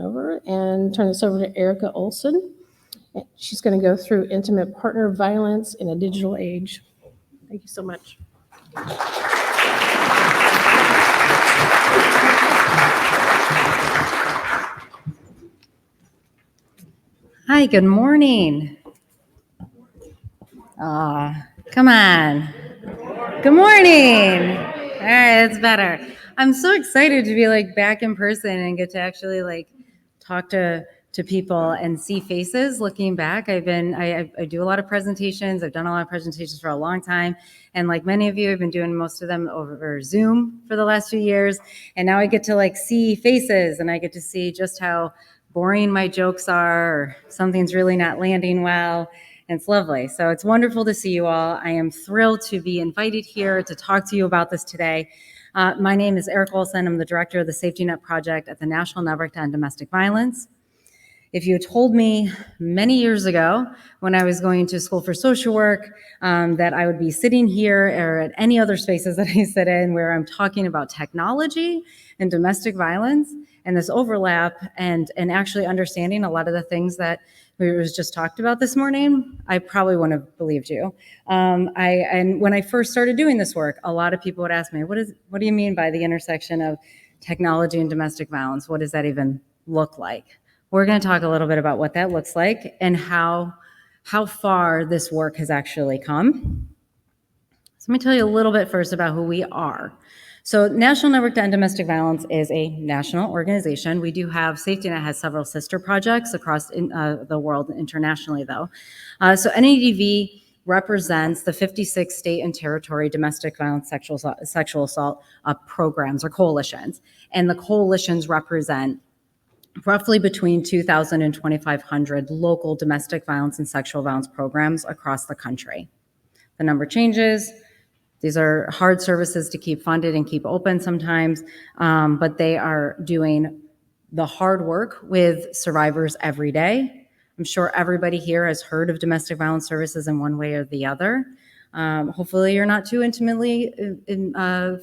over and turn this over to Erica Olsen. She's going to go through intimate partner violence in a digital age. Thank you so much. Hi, good morning. Come on. Good morning. All right, that's better. I'm so excited to be back in person and get to actually talk to people and see faces. Looking back, I do a lot of presentations. I've done a lot of presentations for a long time, and like many of you, I've been doing most of them over Zoom for the last few years. And now I get to see faces, and I get to see just how boring my jokes are, or something's really not landing well. It's lovely. So it's wonderful to see you all. I am thrilled to be invited here to talk to you about this today. My name is Erica Olsen. I'm the director of the Safety Net Project at the National Network to End Domestic Violence. If you had told me many years ago when I was going to school for social work that I would be sitting here or at any other spaces that I sit in where I'm talking about technology and domestic violence and this overlap and actually understanding a lot of the things that was just talked about this morning, I probably wouldn't have believed you. And when I first started doing this work, a lot of people would ask me, what do you mean by the intersection of technology and domestic violence? What does that even look like? We're going to talk a little bit about what that looks like and how far this work has actually come. So let me tell you a little bit first about who we are. So National Network to End Domestic Violence is a national organization. We do have, Safety Net has several sister projects across the world internationally though. So NADV represents the 56 state and territory domestic violence sexual assault programs or coalitions. And the coalitions represent roughly between 2,000 and 2,500 local domestic violence and sexual violence programs across the country. The number changes. These are hard services to keep funded and keep open sometimes, but they are doing the hard work with survivors every day. I'm sure everybody here has heard of domestic violence services in one way or the other. Hopefully you're not too intimately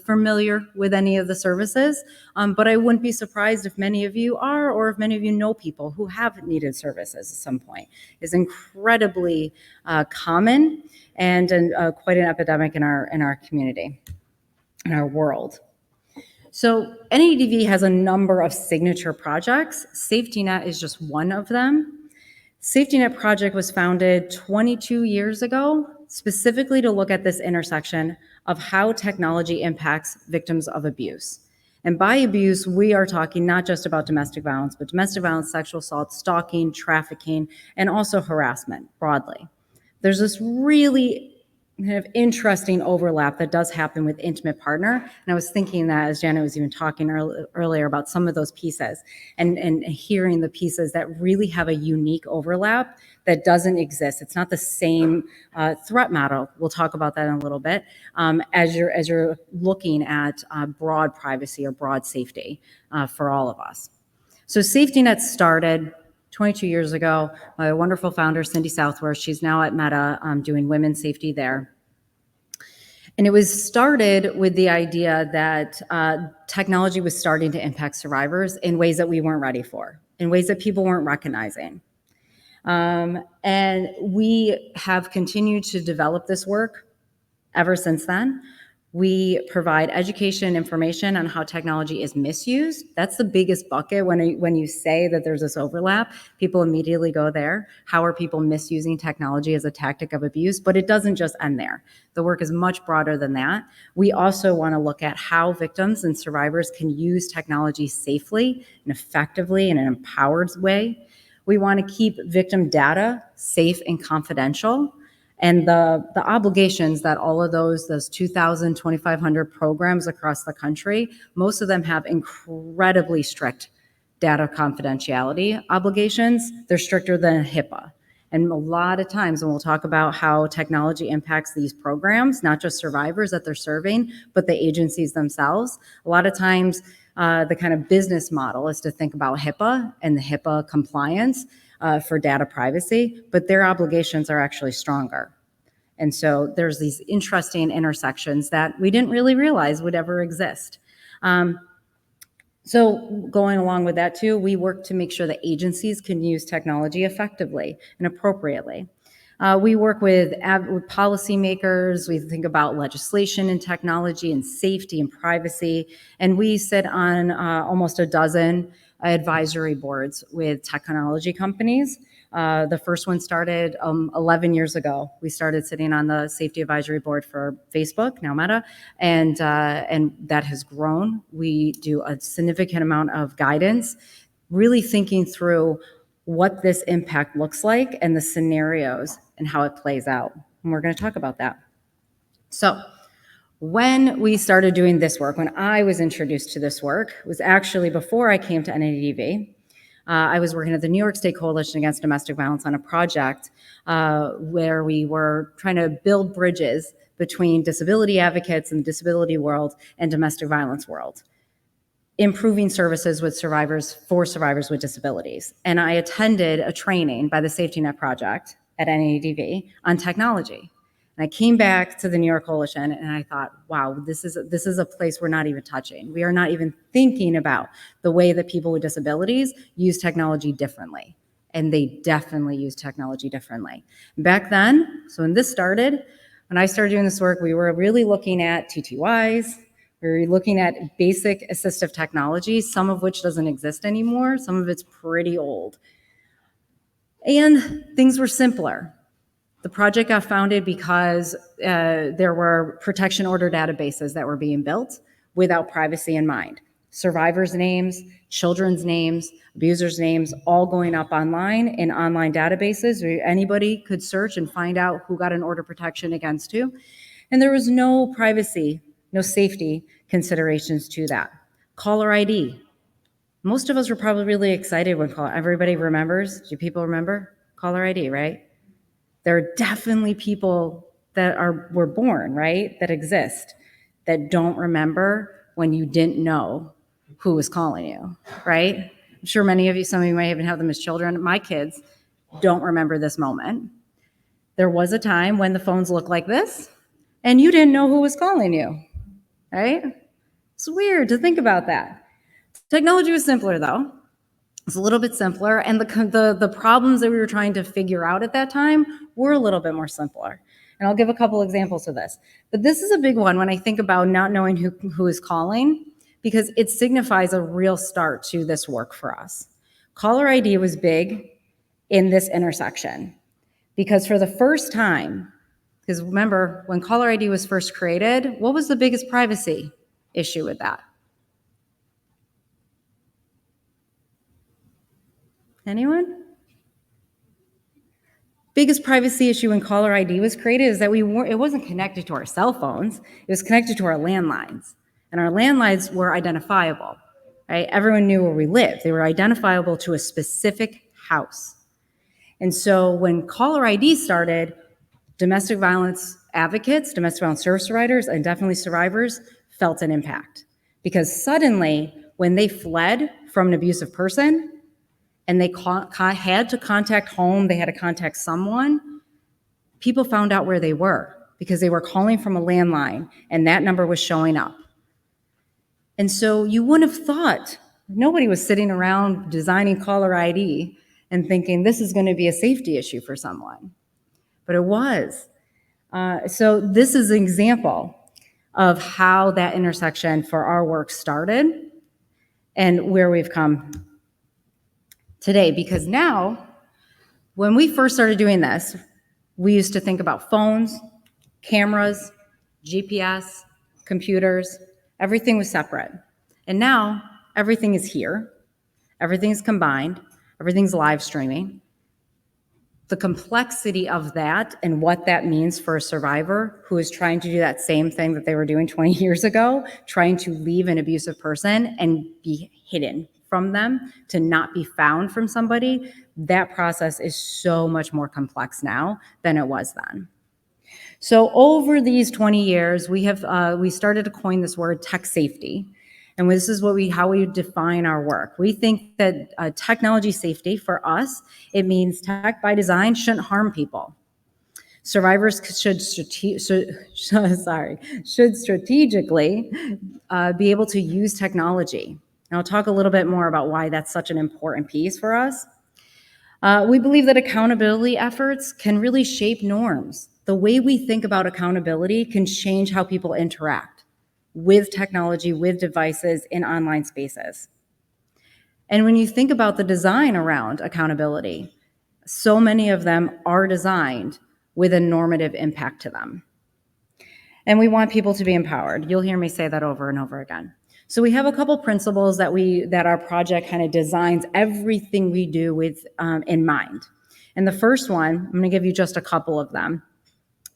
familiar with any of the services, but I wouldn't be surprised if many of you are, or if many of you know people who have needed services at some point. It's incredibly common and quite an epidemic in our community, in our world. So NADV has a number of signature projects. Safety Net is just one of them. Safety Net Project was founded 22 years ago, specifically to look at this intersection of how technology impacts victims of abuse. And by abuse, we are talking not just about domestic violence, but domestic violence, sexual assault, stalking, trafficking, and also harassment broadly. There's this really kind of interesting overlap that does happen with intimate partner. And I was thinking that as Janet was even talking earlier about some of those pieces and hearing the pieces that really have a unique overlap that doesn't exist. It's not the same threat model. We'll talk about that in a little bit as you're looking at broad privacy or broad safety for all of us. So Safety Net started 22 years ago, my wonderful founder, Cindy Southworth. She's now at Meta doing women's safety there. And it was started with the idea that technology was starting to impact survivors in ways that we weren't ready for, in ways that people weren't recognizing. And we have continued to develop this work ever since then. We provide education and information on how technology is misused. That's the biggest bucket when you say that there's this overlap, people immediately go there. How are people misusing technology as a tactic of abuse? But it doesn't just end there. The work is much broader than that. We also want to look at how victims and survivors can use technology safely and effectively in an empowered way. We want to keep victim data safe and confidential. And the obligations that all of those 2,000, 2,500 programs across the country, most of them have incredibly strict data confidentiality obligations. They're stricter than HIPAA. And a lot of times, when we'll talk about how technology impacts these programs, not just survivors that they're serving, but the agencies themselves, a lot of times the kind of business model is to think about HIPAA and the HIPAA compliance for data privacy, but their obligations are actually stronger. And so there's these interesting intersections that we didn't really realize would ever exist. So going along with that too, we work to make sure that agencies can use technology effectively and appropriately. We work with policymakers. We think about legislation and technology and safety and privacy. And we sit on almost a dozen advisory boards with technology companies. The first one started 11 years ago. We started sitting on the safety advisory board for Facebook, now Meta, and that has grown. We do a significant amount of guidance, really thinking through what this impact looks like and the scenarios and how it plays out. And we're going to talk about that. So when we started doing this work, when I was introduced to this work, was actually before I came to NADV. I was working at the New York State Coalition Against Domestic Violence on a project where we were trying to build bridges between disability advocates in the disability world and domestic violence world, improving services with survivors for survivors with disabilities. And I attended a training by the Safety Net Project at NADV on technology. And I came back to the New York Coalition and I thought, wow, this is a place we're not even touching. We are not even thinking about the way that people with disabilities use technology differently. And they definitely use technology differently. Back then, so when this started, when I started doing this work, we were really looking at TTYs, we were looking at basic assistive technology, some of which doesn't exist anymore, some of it's pretty old. And things were simpler. The project got founded because there were protection order databases that were being built without privacy in mind. Survivors' names, children's names, abusers' names, all going up online in online databases where anybody could search and find out who got an order protection against who. And there was no privacy, no safety considerations to that. Caller ID. Most of us were probably really excited when everybody remembers. Do people remember caller ID, right? There are definitely people that were born, right, that exist, that don't remember when you didn't know who was calling you, right? I'm sure many of you, some of you might even have them as children. My kids don't remember this moment. There was a time when the phones looked like this, and you didn't know who was calling you, right? It's weird to think about that. Technology was simpler, though. It's a little bit simpler, and the problems that we were trying to figure out at that time were a little bit more simpler. And I'll give a couple examples of this. But this is a big one when I think about not knowing who is calling, because it signifies a real start to this work for us. Caller ID was big in this intersection, because for the first time, because remember, when caller ID was first created, what was the biggest privacy issue with that? Anyone? Biggest privacy issue when caller ID was created is that it wasn't connected to our cell phones, it was connected to our landlines. And our landlines were identifiable, right? Everyone knew where we lived. They were identifiable to a specific house. And so when caller ID started, domestic violence advocates, domestic violence service providers, and definitely survivors felt an impact. Because suddenly, when they fled from an abusive person, and they had to contact home, they had to contact someone, people found out where they were because they were calling from a landline and that number was showing up. And so you wouldn't have thought, nobody was sitting around designing caller ID and thinking this is going to be a safety issue for someone. But it was. So this is an example of how that intersection for our work started and where we've come today, because now, when we first started doing this, we used to think about phones, cameras, GPS, computers, everything was separate. And now, everything is here, everything is combined, everything's live streaming. The complexity of that and what that means for a survivor who is trying to do that same thing that they were doing 20 years ago, trying to leave an abusive person and be hidden from them, to not be found from somebody, that process is so much more complex now than it was then. So over these 20 years, we started to coin this word tech safety. And this is how we define our work. We think that technology safety for us, it means tech by design shouldn't harm people. Survivors should strategically be able to use technology And I'll talk a little bit more about why that's such an important piece for us. We believe that accountability efforts can really shape norms. The way we think about accountability can change how people interact with technology, with devices in online spaces. And when you think about the design around accountability, so many of them are designed with a normative impact to them. And we want people to be empowered. You'll hear me say that over and over again. So we have a couple principles that our project kind of designs everything we do with in mind. And the first one, I'm going to give you just a couple of them.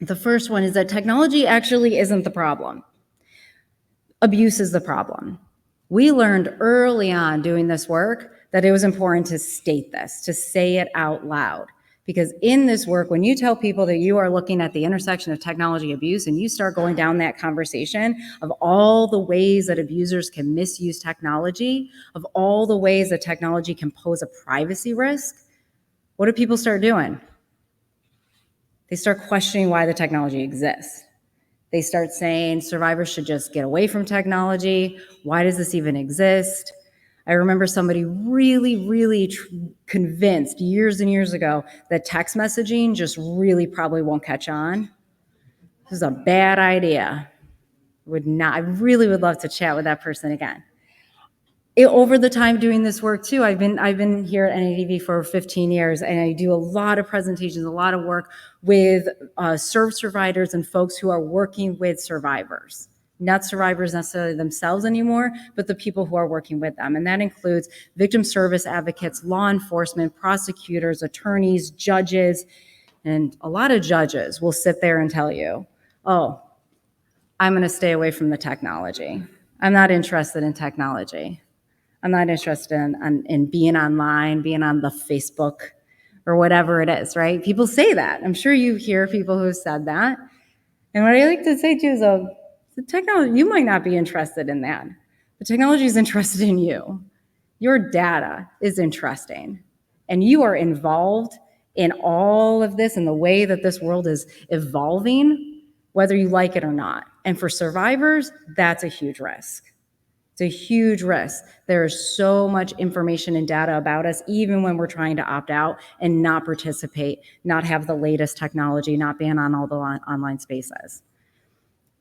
The first one is that technology actually isn't the problem. Abuse is the problem. We learned early on doing this work that it was important to state this, to say it out loud. Because in this work, when you tell people that you are looking at the intersection of technology abuse and you start going down that conversation of all the ways that abusers can misuse technology, of all the ways that technology can pose a privacy risk, what do people start doing? They start questioning why the technology exists. They start saying survivors should just get away from technology. Why does this even exist? I remember somebody really convinced years and years ago that text messaging just really probably won't catch on. This is a bad idea. I really would love to chat with that person again. Over the time doing this work too, I've been here at NADV for 15 years, and I do a lot of presentations, a lot of work with service providers and folks who are working with survivors. Not survivors necessarily themselves anymore, but the people who are working with them. And that includes victim service advocates, law enforcement, prosecutors, attorneys, judges, and a lot of judges will sit there and tell you, oh, I'm going to stay away from the technology. I'm not interested in technology. I'm not interested in being online, being on the Facebook or whatever it is, right? People say that. I'm sure you hear people who have said that. And what I like to say too is, the technology, you might not be interested in that. The technology is interested in you. Your data is interesting. And you are involved in all of this and the way that this world is evolving, whether you like it or not. And for survivors, that's a huge risk. It's a huge risk. There is so much information and data about us, even when we're trying to opt out and not participate, not have the latest technology, not be on all the online spaces.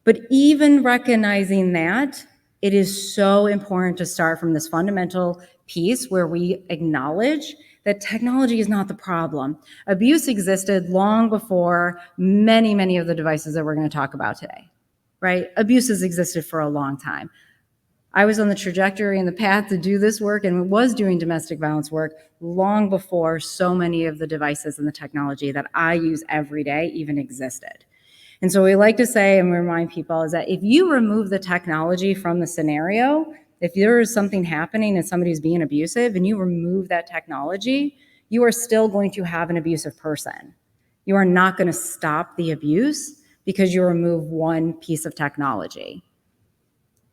But even recognizing that, it is so important to start from this fundamental piece where we acknowledge that technology is not the problem. Abuse existed long before many of the devices that we're going to talk about today, right? Abuse has existed for a long time. I was on the trajectory and the path to do this work and was doing domestic violence work long before so many of the devices and the technology that I use every day even existed. And so we like to say and remind people is that if you remove the technology from the scenario, if there is something happening and somebody's being abusive and you remove that technology, you are still going to have an abusive person. You are not going to stop the abuse because you remove one piece of technology.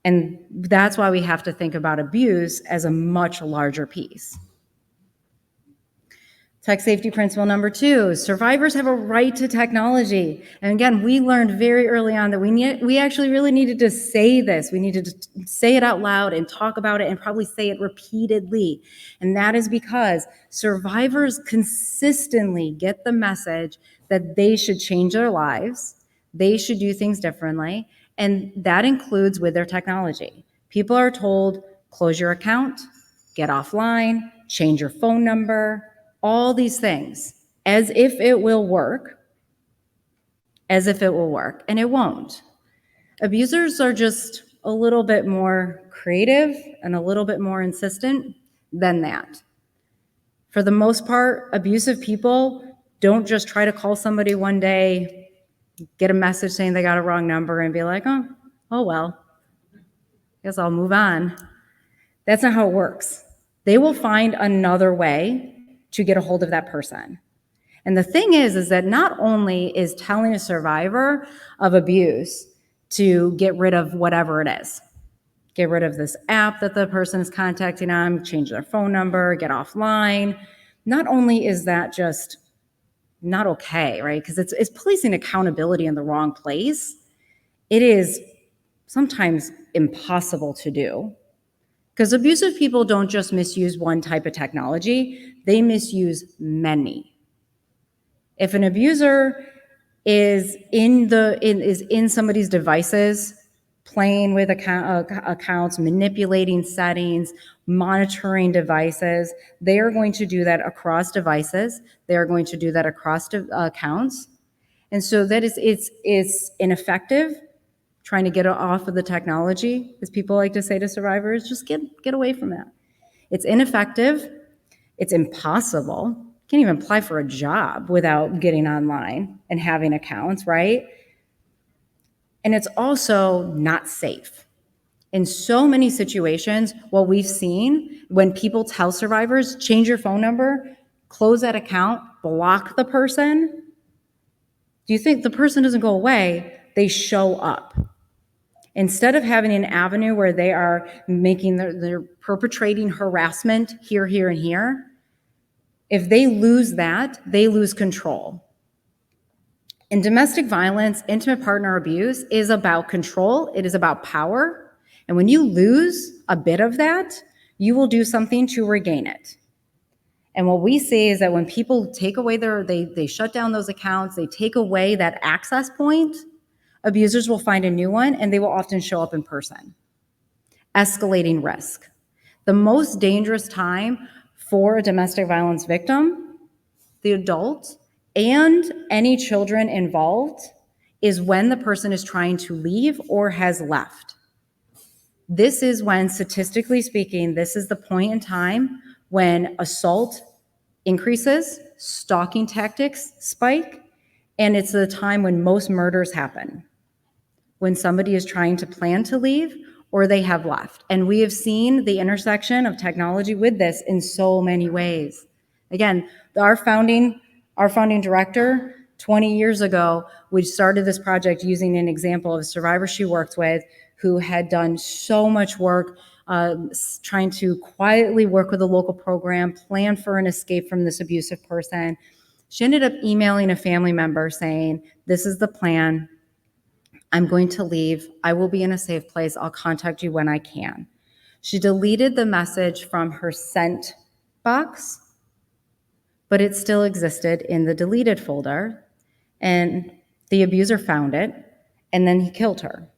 And that's why we have to think about abuse as a much larger piece. Tech safety principle number 2, survivors have a right to technology. And again, we learned very early on that we actually really needed to say this. We needed to say it out loud and talk about it and probably say it repeatedly. And that is because survivors consistently get the message that they should change their lives, they should do things differently, and that includes with their technology. People are told, close your account, get offline, change your phone number, all these things, as if it will work, and it won't. Abusers are just a little bit more creative and a little bit more insistent than that. For the most part, abusive people don't just try to call somebody one day, get a message saying they got a wrong number and be like, oh well, guess I'll move on. That's not how it works. They will find another way to get a hold of that person. And the thing is that not only is telling a survivor of abuse to get rid of whatever it is, get rid of this app that the person is contacting on, change their phone number, get offline. Not only is that just not okay, right? Because it's placing accountability in the wrong place. It is sometimes impossible to do. Because abusive people don't just misuse one type of technology, they misuse many. If an abuser is in somebody's devices, playing with accounts, manipulating settings, monitoring devices, they are going to do that across devices. They are going to do that across accounts. And so that it's ineffective trying to get off of the technology, as people like to say to survivors, just get away from that. It's ineffective. It's impossible. You can't even apply for a job without getting online and having accounts, right? And it's also not safe. In so many situations, what we've seen when people tell survivors, change your phone number, close that account, block the person, do you think the person doesn't go away? They show up. Instead of having an avenue where they are they're perpetrating harassment here, and here, if they lose that, they lose control. In domestic violence, intimate partner abuse is about control. It is about power. And when you lose a bit of that, you will do something to regain it. And what we see is that when people take away they shut down those accounts, they take away that access point, abusers will find a new one, and they will often show up in person. Escalating risk. The most dangerous time for a domestic violence victim, the adult, and any children involved is when the person is trying to leave or has left. This is when, statistically speaking, this is the point in time when assault increases, stalking tactics spike, and it's the time when most murders happen, when somebody is trying to plan to leave or they have left. And we have seen the intersection of technology with this in so many ways. Again, our founding director, 20 years ago, we started this project using an example of a survivor she worked with who had done so much work trying to quietly work with a local program, plan for an escape from this abusive person. She ended up emailing a family member saying, "This is the plan. I'm going to leave. I will be in a safe place. I'll contact you when I can." She deleted the message from her sent box, but it still existed in the deleted folder, and the abuser found it, and then he killed her.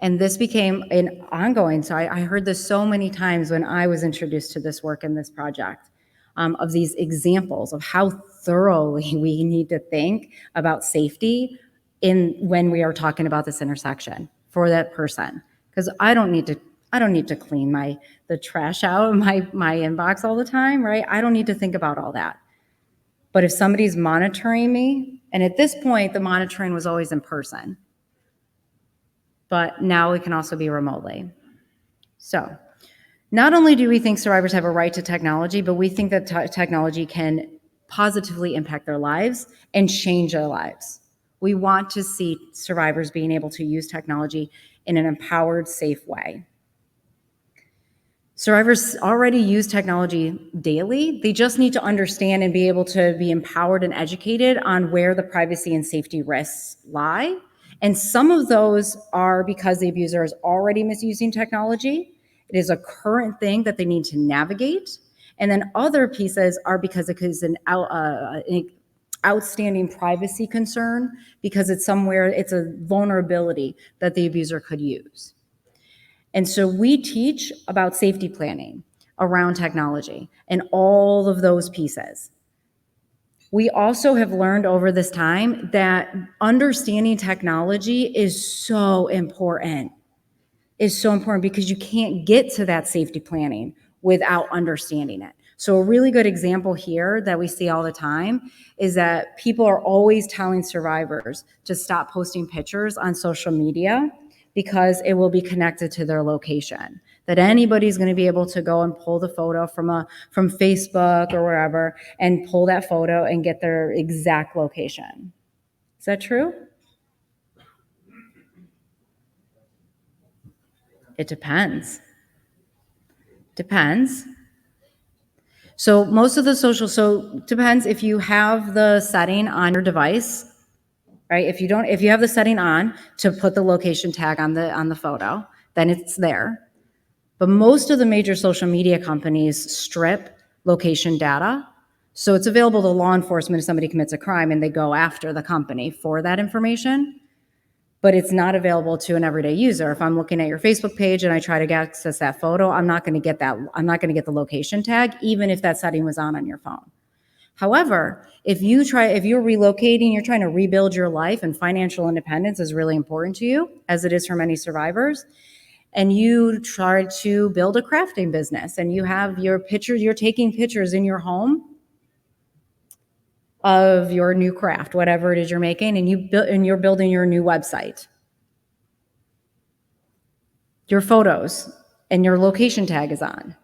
And this became an ongoing, so I heard this so many times when I was introduced to this work in this project, of these examples of how thoroughly we need to think about safety when we are talking about this intersection for that person. Because I don't need to clean the trash out of my inbox all the time, right? I don't need to think about all that. But if somebody's monitoring me, and at this point, the monitoring was always in person, but now it can also be remotely. So not only do we think survivors have a right to technology, but we think that technology can positively impact their lives and change their lives. We want to see survivors being able to use technology in an empowered, safe way. Survivors already use technology daily. They just need to understand and be able to be empowered and educated on where the privacy and safety risks lie. And some of those are because the abuser is already misusing technology. It is a current thing that they need to navigate. And then other pieces are because it is an outstanding privacy concern, because it's a vulnerability that the abuser could use. And so we teach about safety planning around technology and all of those pieces. We also have learned over this time that understanding technology is so important. Because you can't get to that safety planning without understanding it. So a really good example here that we see all the time is that people are always telling survivors to stop posting pictures on social media because it will be connected to their location. That anybody's going to be able to go and pull the photo from Facebook or wherever and pull that photo and get their exact location. Is that true? It depends. So depends if you have the setting on your device, right? If you have the setting on to put the location tag on the photo, then it's there. But most of the major social media companies strip location data. So it's available to law enforcement if somebody commits a crime and they go after the company for that information. But it's not available to an everyday user. If I'm looking at your Facebook page and I try to access that photo, I'm not going to get that. I'm not going to get the location tag, even if that setting was on your phone. However, if you're relocating, you're trying to rebuild your life, and financial independence is really important to you, as it is for many survivors, and you try to build a crafting business and you have your pictures, you're taking pictures in your home of your new craft, whatever it is you're making, and you're building your new website. Your photos and your location tag is on.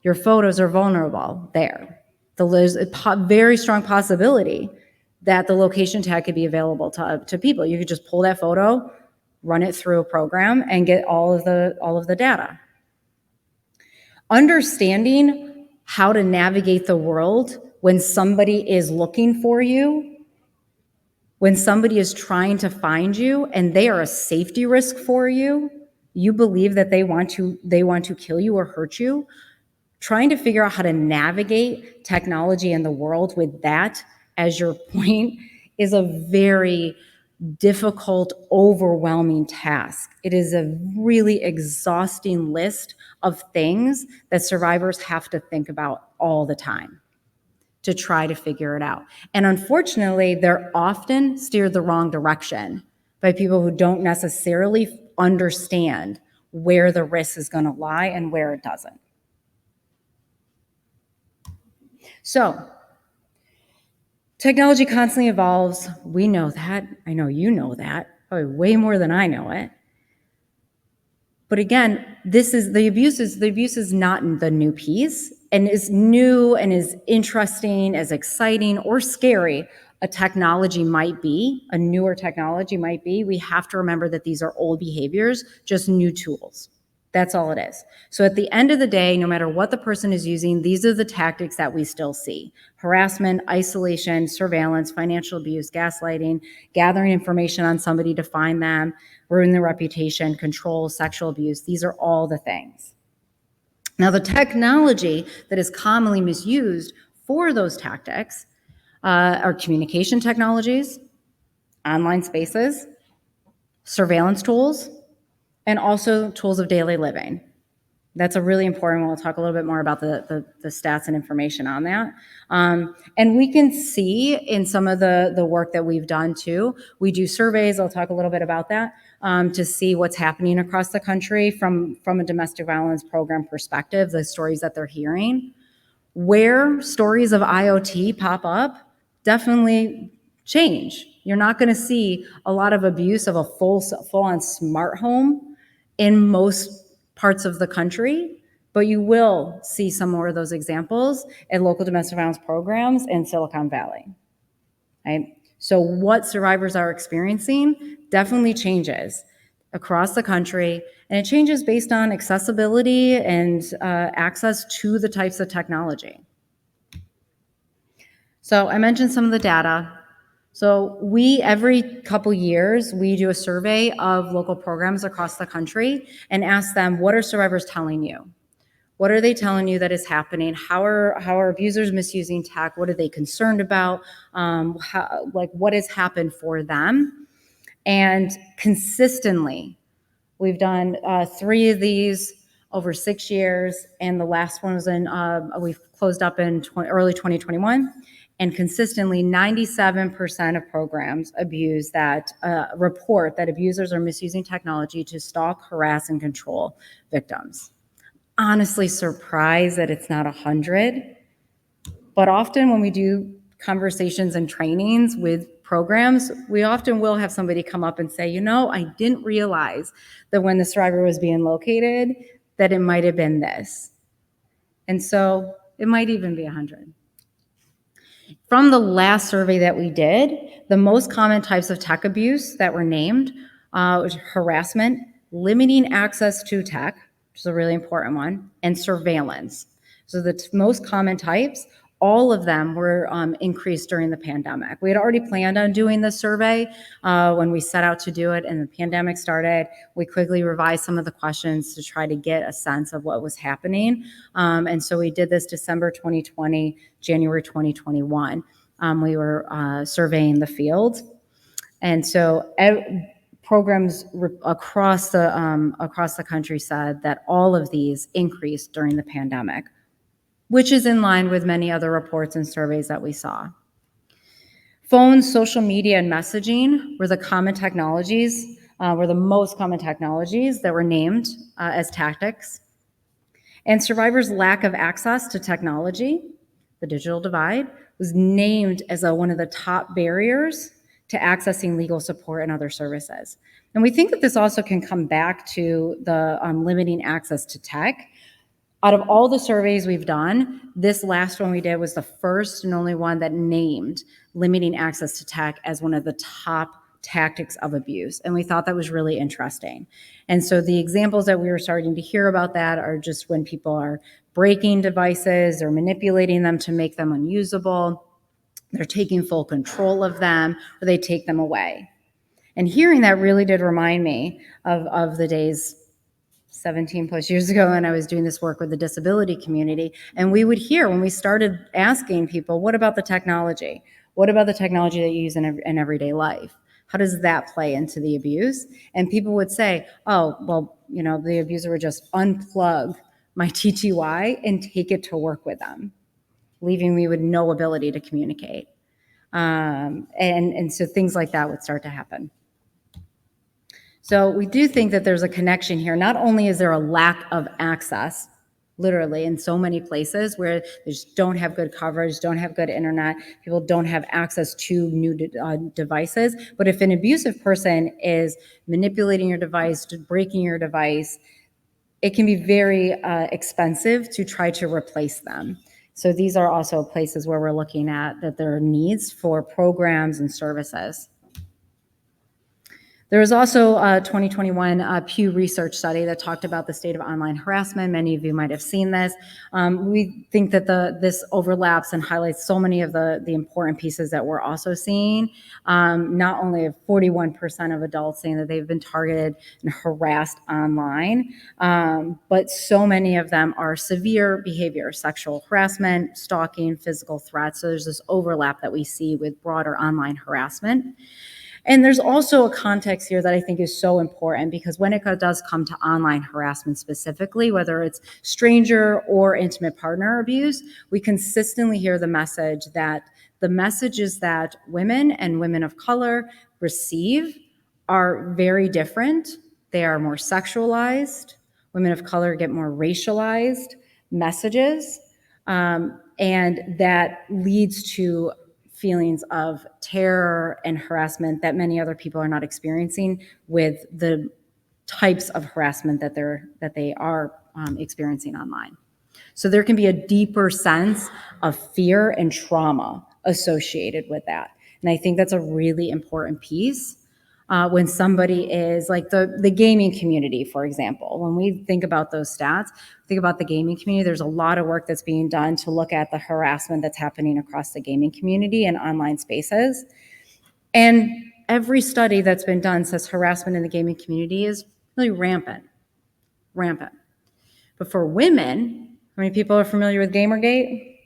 Your photos are vulnerable there. There's a very strong possibility that the location tag could be available to people. You could just pull that photo, run it through a program, and get all of the data. Understanding how to navigate the world when somebody is looking for you, when somebody is trying to find you and they are a safety risk for you, you believe that they want to kill you or hurt you, trying to figure out how to navigate technology in the world with that as your point is a very difficult, overwhelming task. It is a really exhausting list of things that survivors have to think about all the time to try to figure it out. And unfortunately, they're often steered the wrong direction by people who don't necessarily understand where the risk is going to lie and where it doesn't. So, technology constantly evolves. We know that. I know you know that, probably way more than I know it. But again, the abuse is not the new piece, and is new and is interesting, as exciting or scary a technology might be, a newer technology might be. We have to remember that these are old behaviors, just new tools. That's all it is. So at the end of the day, no matter what the person is using, these are the tactics that we still see: harassment, isolation, surveillance, financial abuse, gaslighting, gathering information on somebody to find them, ruin their reputation, control, sexual abuse. These are all the things. Now, the technology that is commonly misused for those tactics are communication technologies, online spaces, surveillance tools, and also tools of daily living. That's a really important one. We'll talk a little bit more about the stats and information on that. And we can see in some of the work that we've done too, we do surveys, I'll talk a little bit about that, to see what's happening across the country from a domestic violence program perspective, the stories that they're hearing. Where stories of IoT pop up, definitely change. You're not going to see a lot of abuse of a full-on smart home in most parts of the country, but you will see some more of those examples in local domestic violence programs in Silicon Valley. Right? So what survivors are experiencing definitely changes across the country, and it changes based on accessibility and access to the types of technology. So I mentioned some of the data. So every couple years, we do a survey of local programs across the country and ask them, what are survivors telling you? What are they telling you that is happening? How are abusers misusing tech? What are they concerned about? What has happened for them? And consistently, we've done 3 of these over 6 years, and the last one was we've closed up in early 2021. And consistently, 97% of programs report that abusers are misusing technology to stalk, harass, and control victims. Honestly surprised that it's not 100, but often when we do conversations and trainings with programs, we often will have somebody come up and say, I didn't realize that when the survivor was being located, that it might have been this. And so it might even be 100. From the last survey that we did, the most common types of tech abuse that were named was harassment, limiting access to tech, which is a really important one, and surveillance. So the most common types all of them were increased during the pandemic. We had already planned on doing this survey when we set out to do it, and the pandemic started. We quickly revised some of the questions to try to get a sense of what was happening. And so we did this December 2020, January 2021. We were surveying the field. And so programs across the country said that all of these increased during the pandemic, which is in line with many other reports and surveys that we saw. Phones, social media, and messaging were the most common technologies that were named as tactics. And survivors' lack of access to technology, the digital divide, was named as one of the top barriers to accessing legal support and other services. And we think that this also can come back to the limiting access to tech. Out of all the surveys we've done, this last one we did was the first and only one that named limiting access to tech as one of the top tactics of abuse. And we thought that was really interesting. And so the examples that we were starting to hear about that are just when people are breaking devices or manipulating them to make them unusable, they're taking full control of them, or they take them away. And hearing that really did remind me of the days 17 plus years ago when I was doing this work with the disability community. And we would hear when we started asking people, what about the technology? What about the technology that you use in everyday life? How does that play into the abuse? And people would say, oh, well, the abuser would just unplug my TTY and take it to work with them, leaving me with no ability to communicate. And so things like that would start to happen. So we do think that there's a connection here. Not only is there a lack of access, literally in so many places where they just don't have good coverage, don't have good internet, people don't have access to new devices, but if an abusive person is manipulating your device, breaking your device, it can be very expensive to try to replace them. So these are also places where we're looking at that there are needs for programs and services. There was also a 2021 Pew Research study that talked about the state of online harassment. Many of you might have seen this. We think that this overlaps and highlights so many of the important pieces that we're also seeing. Not only have 41% of adults saying that they've been targeted and harassed online, but so many of them are severe behavior, sexual harassment, stalking, physical threats. So there's this overlap that we see with broader online harassment. And there's also a context here that I think is so important, because when it does come to online harassment specifically, whether it's stranger or intimate partner abuse, we consistently hear the messages that women and women of color receive are very different. They are more sexualized. Women of color get more racialized messages, and that leads to feelings of terror and harassment that many other people are not experiencing with the types of harassment that they are experiencing online. So there can be a deeper sense of fear and trauma associated with that. And I think that's a really important piece. When somebody is like the gaming community, for example, when we think about those stats, think about the gaming community, there's a lot of work that's being done to look at the harassment that's happening across the gaming community and online spaces. And every study that's been done says harassment in the gaming community is really rampant. But for women, how many people are familiar with Gamergate?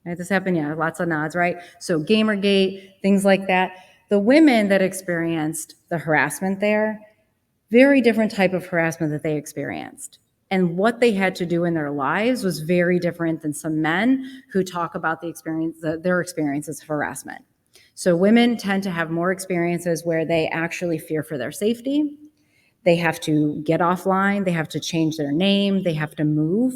Right, this happened, yeah, lots of nods, right? So Gamergate, things like that. The women that experienced the harassment there, very different type of harassment that they experienced. And what they had to do in their lives was very different than some men who talk about their experiences of harassment. So women tend to have more experiences where they actually fear for their safety. They have to get offline. They have to change their name. They have to move.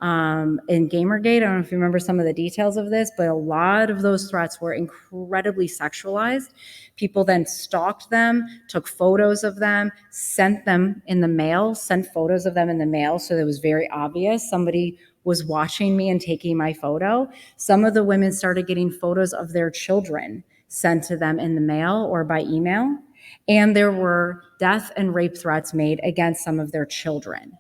In Gamergate, I don't know if you remember some of the details of this, but a lot of those threats were incredibly sexualized. People then stalked them, took photos of them, sent them in the mail, sent photos of them in the mail, so it was very obvious somebody was watching me and taking my photo. Some of the women started getting photos of their children sent to them in the mail or by email, and there were death and rape threats made against some of their children.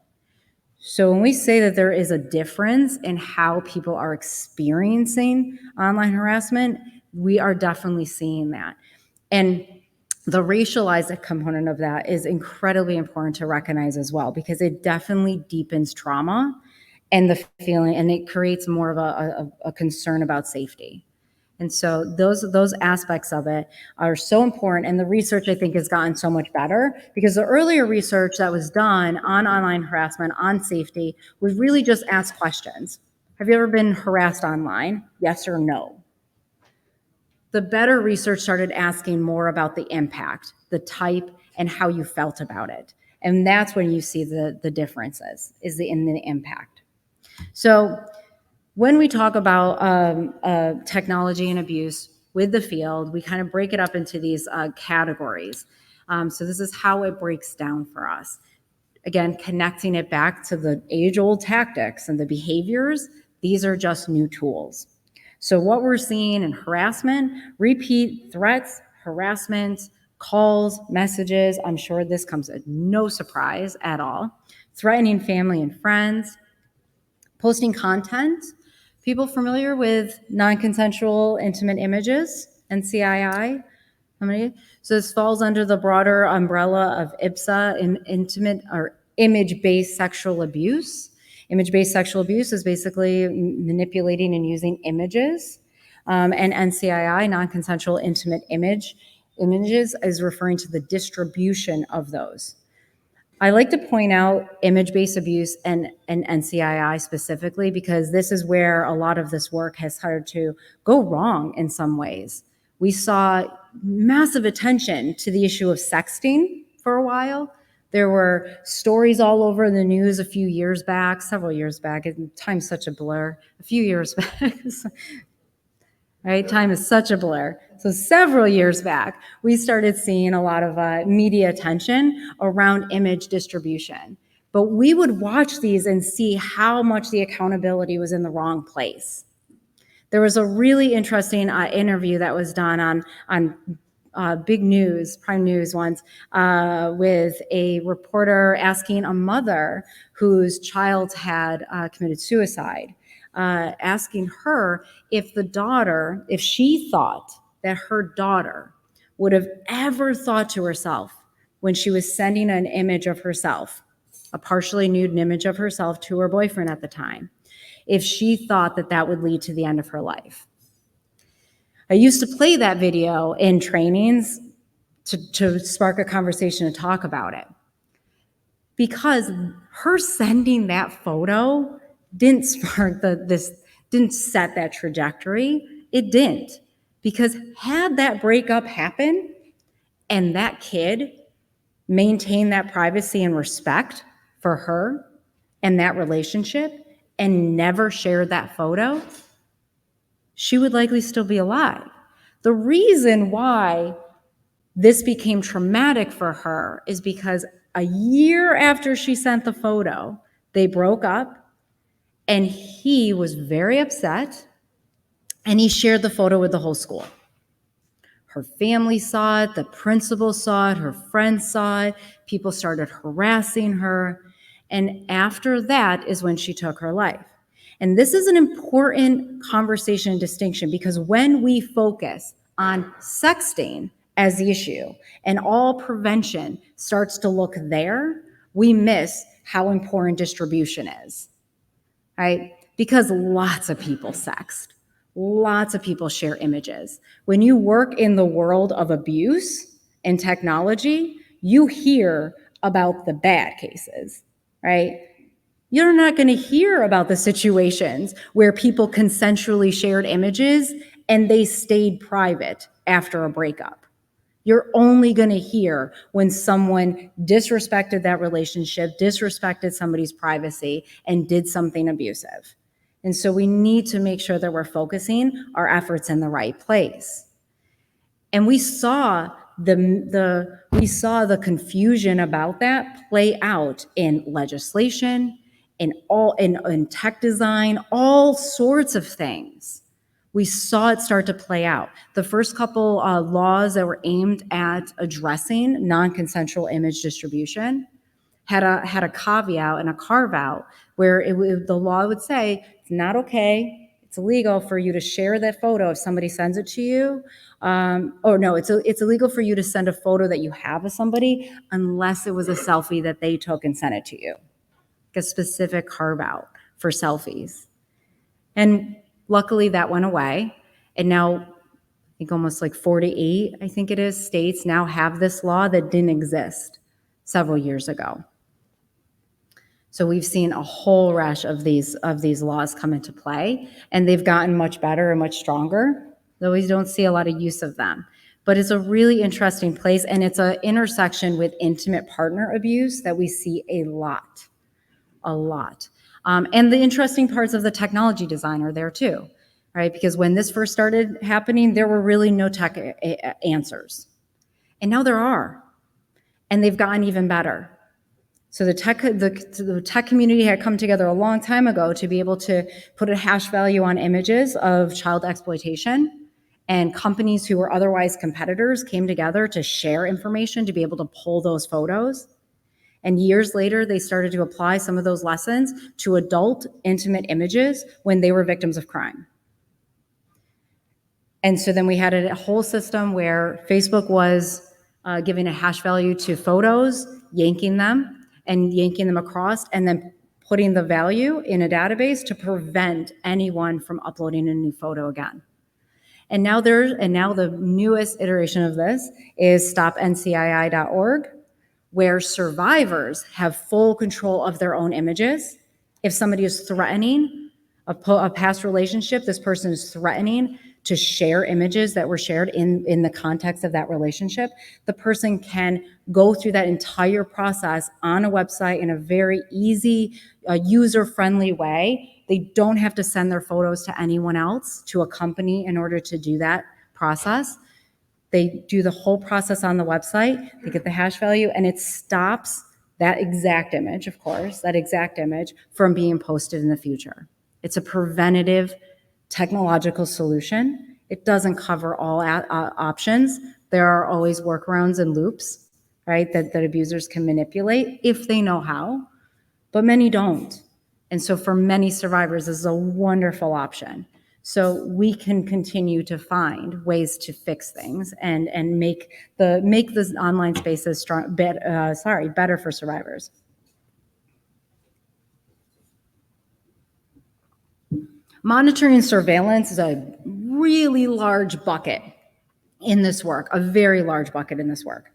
So when we say that there is a difference in how people are experiencing online harassment, we are definitely seeing that. And the racialized component of that is incredibly important to recognize as well, because it definitely deepens trauma and the feeling, and it creates more of a concern about safety. And so those aspects of it are so important. And the research, I think, has gotten so much better, because the earlier research that was done on online harassment, on safety, was really just ask questions. Have you ever been harassed online? Yes or no? The better research started asking more about the impact, the type, and how you felt about it. And that's when you see the differences, is in the impact. So when we talk about technology and abuse with the field, we kind of break it up into these categories. So this is how it breaks down for us. Again, connecting it back to the age-old tactics and the behaviors, these are just new tools. So what we're seeing in harassment, repeat threats, harassment, calls, messages, I'm sure this comes as no surprise at all, threatening family and friends, posting content. People familiar with non-consensual intimate images, NCII? How many? So this falls under the broader umbrella of IPSA, intimate or image-based sexual abuse. Image-based sexual abuse is basically manipulating and using images. And NCII, non-consensual intimate images, is referring to the distribution of those. I like to point out image-based abuse and NCII specifically, because this is where a lot of this work has started to go wrong in some ways. We saw massive attention to the issue of sexting for a while. There were stories all over the news a few years back, several years back. Time's such a blur. A few years back. Right? Time is such a blur. So several years back, we started seeing a lot of media attention around image distribution. But we would watch these and see how much the accountability was in the wrong place. There was a really interesting interview that was done on big news, prime news once, with a reporter asking a mother whose child had committed suicide, asking her if she thought that her daughter would have ever thought to herself, when she was sending an image of herself, a partially nude image of herself, to her boyfriend at the time, if she thought that that would lead to the end of her life. I used to play that video in trainings to spark a conversation and talk about it. Because her sending that photo didn't spark didn't set that trajectory. It didn't. Because had that breakup happen and that kid maintained that privacy and respect for her and that relationship and never shared that photo, she would likely still be alive. The reason why this became traumatic for her is because a year after she sent the photo, they broke up, and he was very upset, and he shared the photo with the whole school. Her family saw it, the principal saw it, her friends saw it, people started harassing her, and after that is when she took her life. And this is an important conversation and distinction, because when we focus on sexting as the issue and all prevention starts to look there, we miss how important distribution is, right? Because lots of people sext. Lots of people share images. When you work in the world of abuse and technology, you hear about the bad cases, right? You're not going to hear about the situations where people consensually shared images and they stayed private after a breakup. You're only going to hear when someone disrespected that relationship, disrespected somebody's privacy, and did something abusive. And so we need to make sure that we're focusing our efforts in the right place. And we saw the confusion about that play out in legislation, in tech design, all sorts of things. We saw it start to play out. The first couple laws that were aimed at addressing non-consensual image distribution had a caveat and a carve out where the law would say it's not okay, it's illegal for you to share that photo if somebody sends it to you. Or no, it's illegal for you to send a photo that you have of somebody unless it was a selfie that they took and sent it to you. A specific carve out for selfies. And luckily that went away. And now I think almost like 48, I think it is, states now have this law that didn't exist several years ago. So we've seen a whole rush of these laws come into play, and they've gotten much better and much stronger, though we don't see a lot of use of them. But it's a really interesting place, and it's an intersection with intimate partner abuse that we see a lot. And the interesting parts of the technology design are there too, right? Because when this first started happening, there were really no tech answers. And now there are, and they've gotten even better. So the tech community had come together a long time ago to be able to put a hash value on images of child exploitation, and companies who were otherwise competitors came together to share information to be able to pull those photos. And years later, they started to apply some of those lessons to adult intimate images when they were victims of crime. And so then we had a whole system where Facebook was giving a hash value to photos, yanking them across, and then putting the value in a database to prevent anyone from uploading a new photo again. And now the newest iteration of this is stopncii.org, where survivors have full control of their own images. If somebody is threatening a past relationship, this person is threatening to share images that were shared in the context of that relationship, the person can go through that entire process on a website in a very easy, user-friendly way. They don't have to send their photos to anyone else, to a company, in order to do that process. They do the whole process on the website, they get the hash value, and it stops that exact image, of course, from being posted in the future. It's a preventative technological solution. It doesn't cover all options. There are always workarounds and loops, right, that abusers can manipulate if they know how, but many don't. And so for many survivors, this is a wonderful option. So we can continue to find ways to fix things and make the online spaces better for survivors. Monitoring and surveillance is a really large bucket in this work, a very large bucket in this work.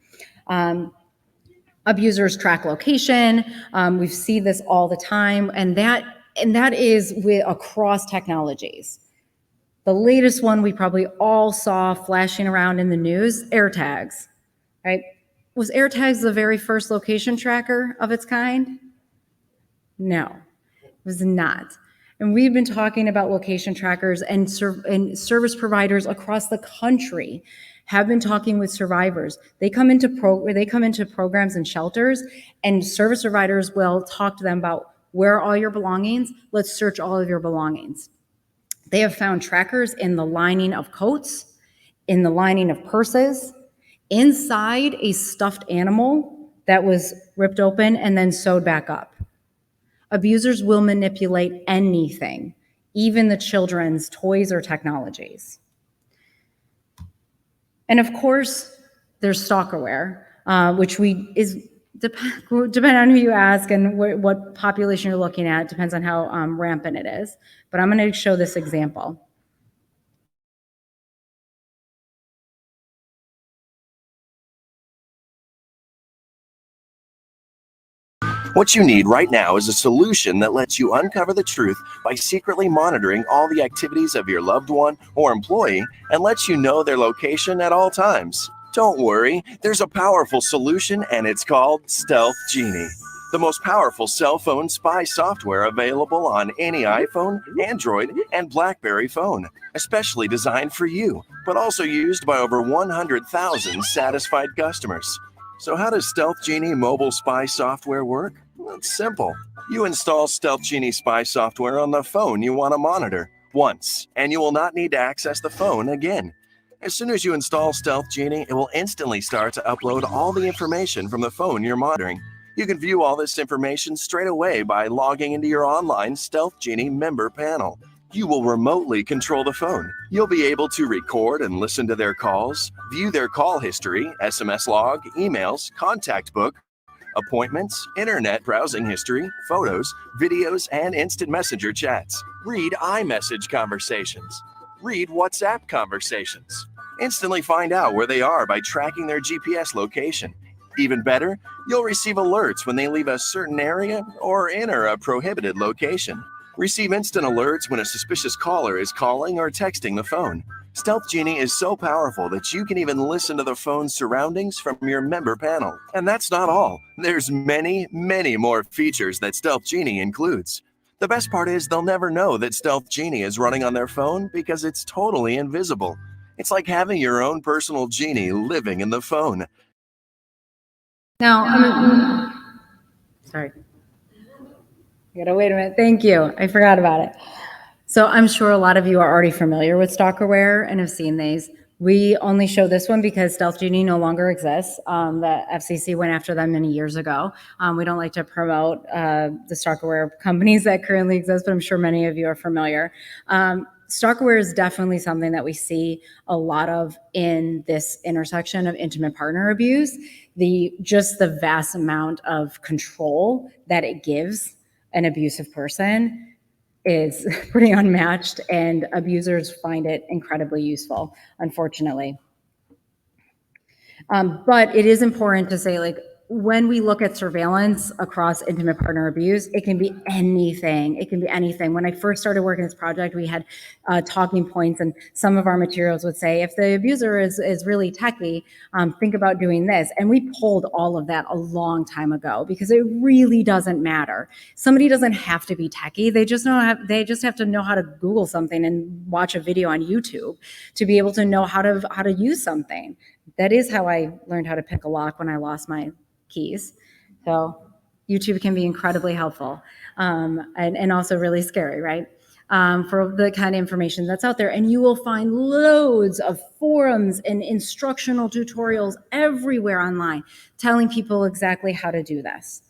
Abusers track location. We see this all the time, and that is across technologies. The latest one we probably all saw flashing around in the news, AirTags, right? Was AirTags the very first location tracker of its kind? No, it was not. And we've been talking about location trackers, and service providers across the country have been talking with survivors. They come into programs and shelters, and service providers will talk to them about, where are all your belongings? Let's search all of your belongings. They have found trackers in the lining of coats, in the lining of purses, inside a stuffed animal that was ripped open and then sewed back up. Abusers will manipulate anything, even the children's toys or technologies. And of course, there's stalkerware, which depending on who you ask and what population you're looking at, depends on how rampant it is. But I'm going to show this example. What you need right now is a solution that lets you uncover the truth by secretly monitoring all the activities of your loved one or employee and lets you know their location at all times. Don't worry, there's a powerful solution, and it's called Stealth Genie, the most powerful cell phone spy software available on any iPhone, Android, and BlackBerry phone, especially designed for you, but also used by over 100,000 satisfied customers. So how does Stealth Genie mobile spy software work? Well, it's simple. You install Stealth Genie spy software on the phone you want to monitor once, and you will not need to access the phone again. As soon as you install Stealth Genie, it will instantly start to upload all the information from the phone you're monitoring. You can view all this information straight away by logging into your online Stealth Genie member panel. You will remotely control the phone. You'll be able to record and listen to their calls, view their call history, SMS log, emails, contact book, appointments, internet browsing history, photos, videos, and instant messenger chats. Read iMessage conversations. Read WhatsApp conversations. Instantly find out where they are by tracking their GPS location. Even better, you'll receive alerts when they leave a certain area or enter a prohibited location. Receive instant alerts when a suspicious caller is calling or texting the phone. Stealth Genie is so powerful that you can even listen to the phone's surroundings from your member panel. And that's not all. There's many, many more features that Stealth Genie includes. The best part is they'll never know that Stealth Genie is running on their phone because it's totally invisible. It's like having your own personal genie living in the phone. Now, sorry. I gotta wait a minute. Thank you. I forgot about it. So I'm sure a lot of you are already familiar with stalkerware and have seen these. We only show this one because Stealth Genie no longer exists. The FCC went after them many years ago. We don't like to promote the stalkerware companies that currently exist, but I'm sure many of you are familiar. Stalkerware is definitely something that we see a lot of in this intersection of intimate partner abuse. Just the vast amount of control that it gives an abusive person is pretty unmatched, and abusers find it incredibly useful, unfortunately. But it is important to say, like, when we look at surveillance across intimate partner abuse, it can be anything. It can be anything. When I first started working this project, we had talking points, and some of our materials would say, if the abuser is really techie, think about doing this. And we pulled all of that a long time ago because it really doesn't matter. Somebody doesn't have to be techie. They just have to know how to Google something and watch a video on YouTube to be able to know how to use something. That is how I learned how to pick a lock when I lost my keys. So YouTube can be incredibly helpful, and also really scary, right? For the kind of information that's out there. And you will find loads of forums and instructional tutorials everywhere online telling people exactly how to do this.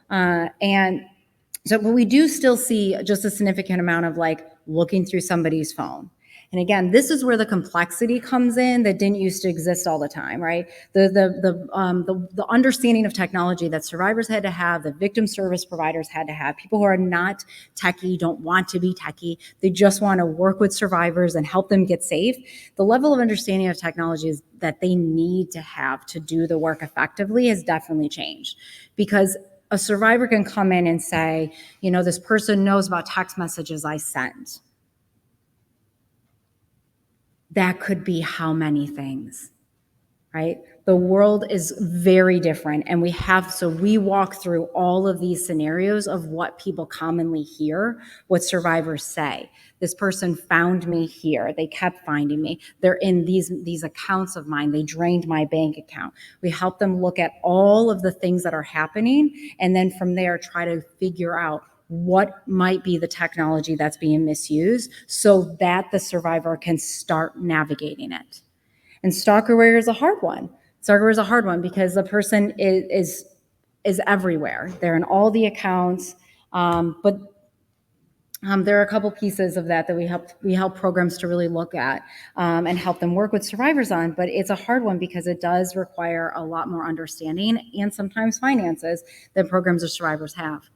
But we do still see just a significant amount of like looking through somebody's phone. And again, this is where the complexity comes in that didn't used to exist all the time, right? The understanding of technology that survivors had to have, the victim service providers had to have, people who are not techie, don't want to be techie, they just want to work with survivors and help them get safe. The level of understanding of technology is that they need to have to do the work effectively has definitely changed, because a survivor can come in and say, this person knows about text messages I sent. That could be how many things, right? The world is very different, and we walk through all of these scenarios of what people commonly hear, what survivors say. This person found me here. They kept finding me. They're in these accounts of mine. They drained my bank account. We help them look at all of the things that are happening, and then from there try to figure out what might be the technology that's being misused so that the survivor can start navigating it. And stalkerware is a hard one. Stalkerware is a hard one because the person is everywhere. They're in all the accounts, but there are a couple pieces of that we help programs to really look at and help them work with survivors on. But it's a hard one because it does require a lot more understanding and sometimes finances than programs or survivors have.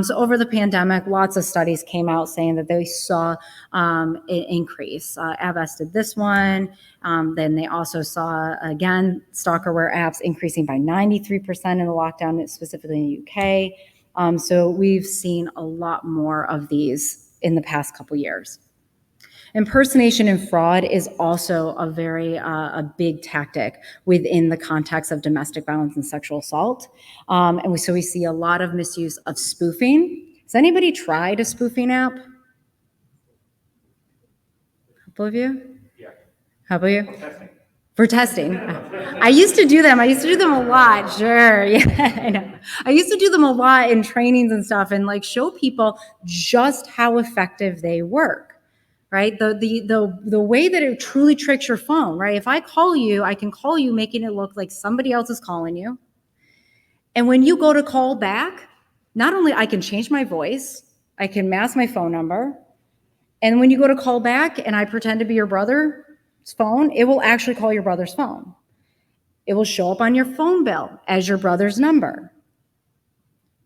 So over the pandemic, lots of studies came out saying that they saw an increase. Avast did this one. Then they also saw, again, stalkerware apps increasing by 93% in the lockdown, specifically in the UK. So we've seen a lot more of these in the past couple years. Impersonation and fraud is also a big tactic within the context of domestic violence and sexual assault. So we see a lot of misuse of spoofing. Has anybody tried a spoofing app? A couple of you? Yeah. How about you? For testing. I used to do them. I used to do them a lot. Sure. Yeah, I know. I used to do them a lot in trainings and stuff and like show people just how effective they work. Right? The way that it truly tricks your phone, right? If I call you, I can call you making it look like somebody else is calling you. And when you go to call back, not only I can change my voice, I can mask my phone number, and when you go to call back and I pretend to be your brother's phone, it will actually call your brother's phone. It will show up on your phone bill as your brother's number.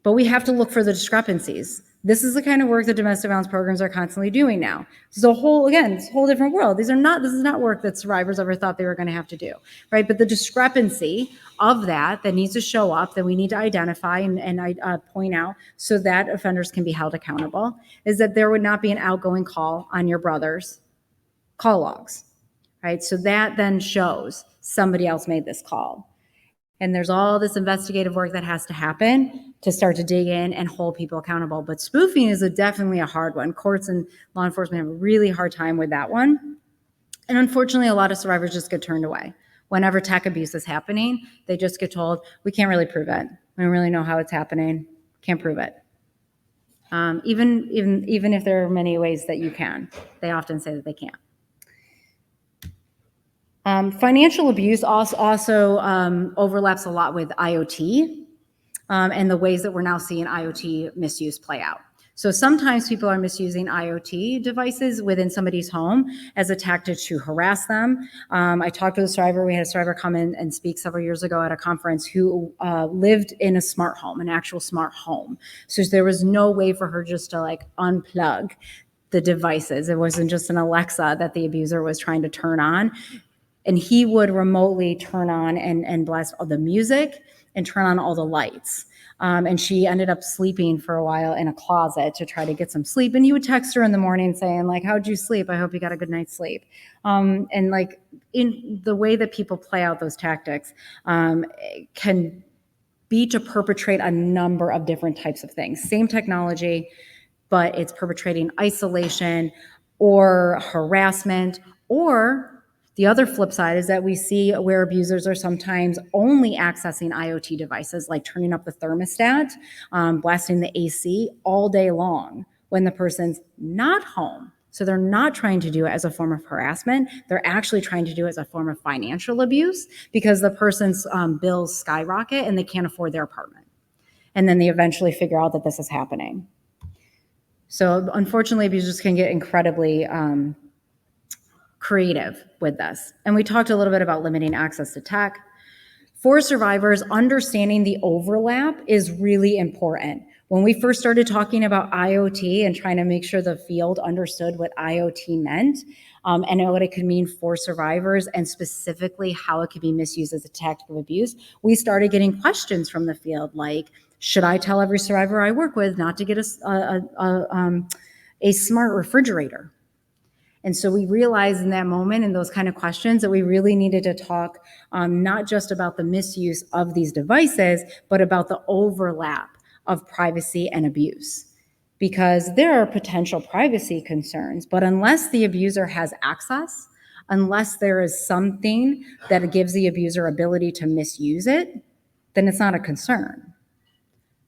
But we have to look for the discrepancies. This is the kind of work that domestic violence programs are constantly doing now. It's a whole different world. This is not work that survivors ever thought they were going to have to do, right? But the discrepancy of that needs to show up, that we need to identify and point out so that offenders can be held accountable, is that there would not be an outgoing call on your brother's call logs, right? So that then shows somebody else made this call. And there's all this investigative work that has to happen to start to dig in and hold people accountable. But spoofing is definitely a hard one. Courts and law enforcement have a really hard time with that one. And unfortunately, a lot of survivors just get turned away. Whenever tech abuse is happening, they just get told, we can't really prove it. We don't really know how it's happening. Can't prove it. Even if there are many ways that you can, they often say that they can't. Financial abuse also overlaps a lot with IoT and the ways that we're now seeing IoT misuse play out. So sometimes people are misusing IoT devices within somebody's home as a tactic to harass them. I talked to a survivor. We had a survivor come in and speak several years ago at a conference who lived in a smart home, an actual smart home. So there was no way for her just to like unplug the devices. It wasn't just an Alexa that the abuser was trying to turn on. And he would remotely turn on and blast all the music and turn on all the lights. And she ended up sleeping for a while in a closet to try to get some sleep. And he would text her in the morning saying, like, how'd you sleep? I hope you got a good night's sleep. And like in the way that people play out those tactics can be to perpetrate a number of different types of things. Same technology, but it's perpetrating isolation or harassment, or the other flip side is that we see where abusers are sometimes only accessing IoT devices, like turning up the thermostat, blasting the AC all day long when the person's not home. So they're not trying to do it as a form of harassment. They're actually trying to do it as a form of financial abuse because the person's bills skyrocket and they can't afford their apartment. And then they eventually figure out that this is happening. So unfortunately, abusers can get incredibly creative with this. And we talked a little bit about limiting access to tech. For survivors, understanding the overlap is really important. When we first started talking about IoT and trying to make sure the field understood what IoT meant and what it could mean for survivors and specifically how it could be misused as a tactic of abuse, we started getting questions from the field like, should I tell every survivor I work with not to get a smart refrigerator? And so we realized in that moment, in those kind of questions, that we really needed to talk not just about the misuse of these devices, but about the overlap of privacy and abuse. Because there are potential privacy concerns, but unless the abuser has access, unless there is something that gives the abuser ability to misuse it, then it's not a concern,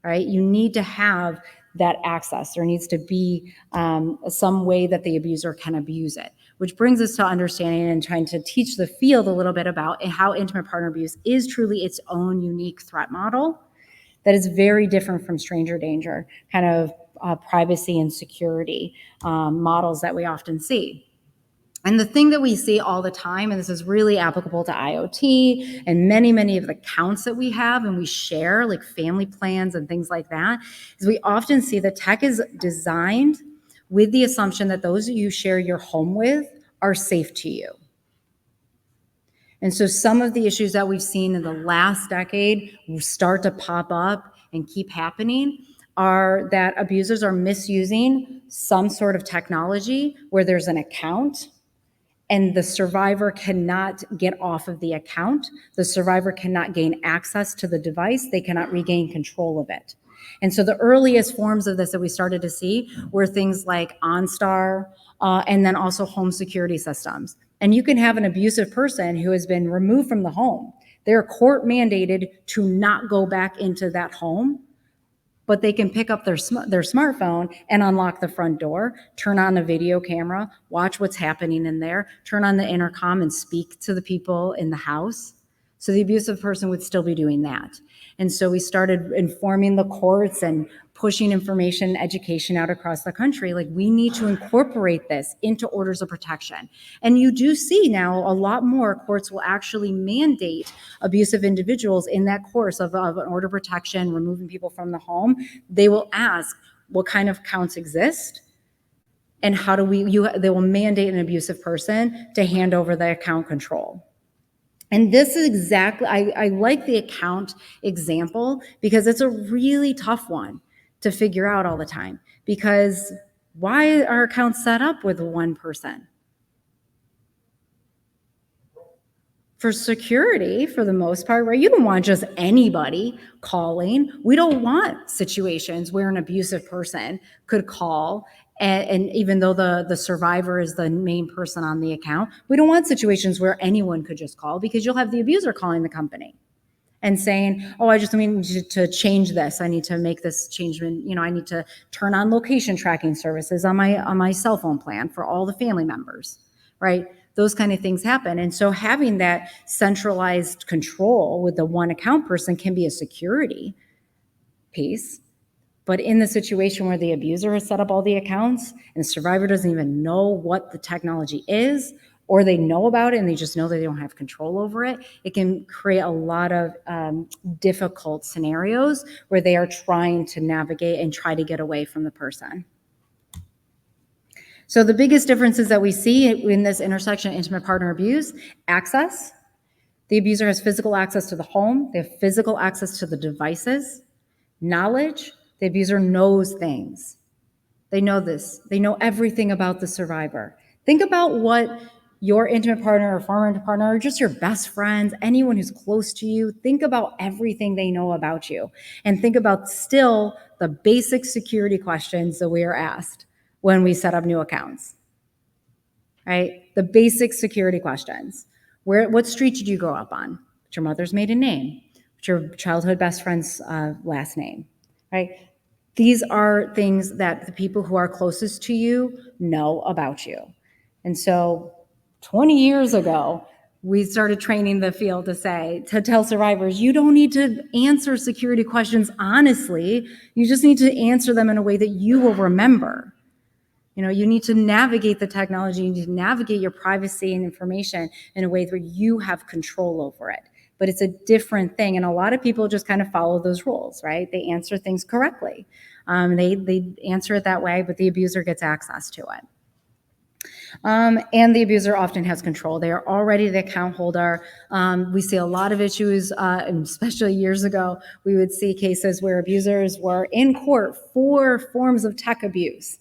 right? You need to have that access. There needs to be some way that the abuser can abuse it, which brings us to understanding and trying to teach the field a little bit about how intimate partner abuse is truly its own unique threat model that is very different from stranger danger, kind of privacy and security models that we often see. And the thing that we see all the time, and this is really applicable to IoT and many of the counts that we have and we share, like family plans and things like that, is we often see that tech is designed with the assumption that those you share your home with are safe to you. And so some of the issues that we've seen in the last decade start to pop up and keep happening are that abusers are misusing some sort of technology where there's an account and the survivor cannot get off of the account. The survivor cannot gain access to the device. They cannot regain control of it. And so the earliest forms of this that we started to see were things like OnStar and then also home security systems. And you can have an abusive person who has been removed from the home. They're court mandated to not go back into that home, but they can pick up their smartphone and unlock the front door, turn on a video camera, watch what's happening in there, turn on the intercom and speak to the people in the house. So the abusive person would still be doing that. And so we started informing the courts and pushing information and education out across the country. Like, we need to incorporate this into orders of protection. And you do see now a lot more courts will actually mandate abusive individuals in that course of an order of protection, removing people from the home. They will ask, what kind of counts exist? And how do they will mandate an abusive person to hand over the account control. And this is exactly, I like the account example because it's a really tough one to figure out all the time. Because why are accounts set up with one person? For security, for the most part, right? You don't want just anybody calling. We don't want situations where an abusive person could call, and even though the survivor is the main person on the account, we don't want situations where anyone could just call, because you'll have the abuser calling the company and saying, oh, I just need to change this. I need to make this change. I need to turn on location tracking services on my cell phone plan for all the family members, right? Those kind of things happen. And so having that centralized control with the one account person can be a security piece. But in the situation where the abuser has set up all the accounts and the survivor doesn't even know what the technology is, or they know about it and they just know that they don't have control over it, it can create a lot of difficult scenarios where they are trying to navigate and try to get away from the person. So the biggest differences that we see in this intersection of intimate partner abuse: access. The abuser has physical access to the home. They have physical access to the devices. Knowledge. The abuser knows things. They know this. They know everything about the survivor. Think about what your intimate partner or former intimate partner, or just your best friends, anyone who's close to you, think about everything they know about you. And think about still the basic security questions that we are asked when we set up new accounts, right? The basic security questions. What street did you grow up on? What's your mother's maiden name? What's your childhood best friend's last name, right? These are things that the people who are closest to you know about you. And so 20 years ago, we started training the field to tell survivors, you don't need to answer security questions honestly. You just need to answer them in a way that you will remember. You need to navigate the technology, you need to navigate your privacy and information in a way where you have control over it. But it's a different thing. And a lot of people just kind of follow those rules, right? They answer things correctly. They answer it that way, but the abuser gets access to it. And the abuser often has control. They are already the account holder. We see a lot of issues, especially years ago, we would see cases where abusers were in court for forms of tech abuse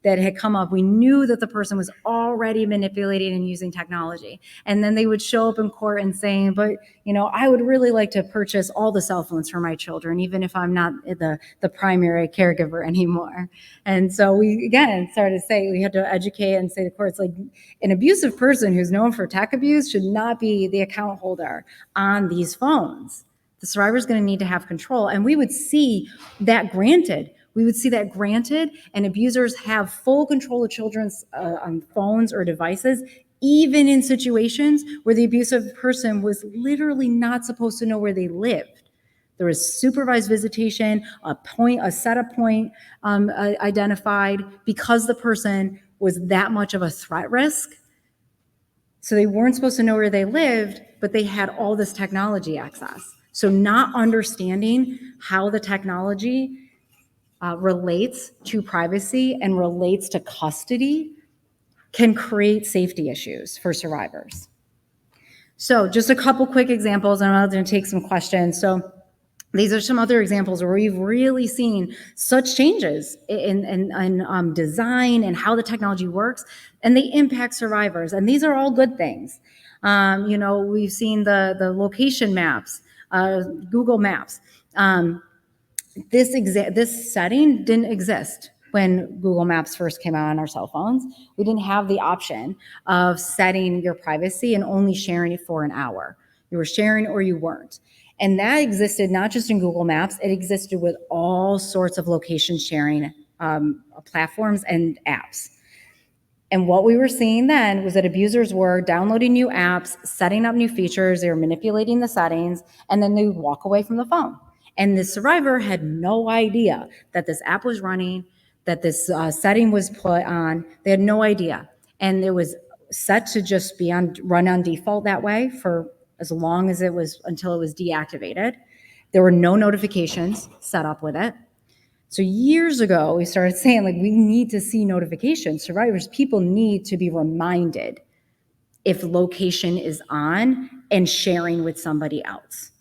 that had come up. We knew that the person was already manipulating and using technology. And then they would show up in court and saying, but, I would really like to purchase all the cell phones for my children, even if I'm not the primary caregiver anymore. And so we, again, started to say, we had to educate and say to courts, like, an abusive person who's known for tech abuse should not be the account holder on these phones. The survivor is going to need to have control. And we would see that granted. And abusers have full control of children's on phones or devices, even in situations where the abusive person was literally not supposed to know where they lived. There was supervised visitation, a setup point identified, because the person was that much of a threat risk. So they weren't supposed to know where they lived, but they had all this technology access. So not understanding how the technology relates to privacy and relates to custody can create safety issues for survivors. So just a couple quick examples, and I'm going to take some questions. So these are some other examples where we've really seen such changes in design and how the technology works, and they impact survivors. And these are all good things. We've seen the location maps, Google Maps. This setting didn't exist when Google Maps first came out on our cell phones. We didn't have the option of setting your privacy and only sharing it for an hour. You were sharing or you weren't. And that existed not just in Google Maps, it existed with all sorts of location sharing platforms and apps. And what we were seeing then was that abusers were downloading new apps, setting up new features, they were manipulating the settings, and then they would walk away from the phone. And the survivor had no idea that this app was running, that this setting was put on. They had no idea. And it was set to just be run on default that way for as long as it was, until it was deactivated. There were no notifications set up with it. So years ago, we started saying, like, we need to see notifications. Survivors, people need to be reminded if location is on and sharing with somebody else.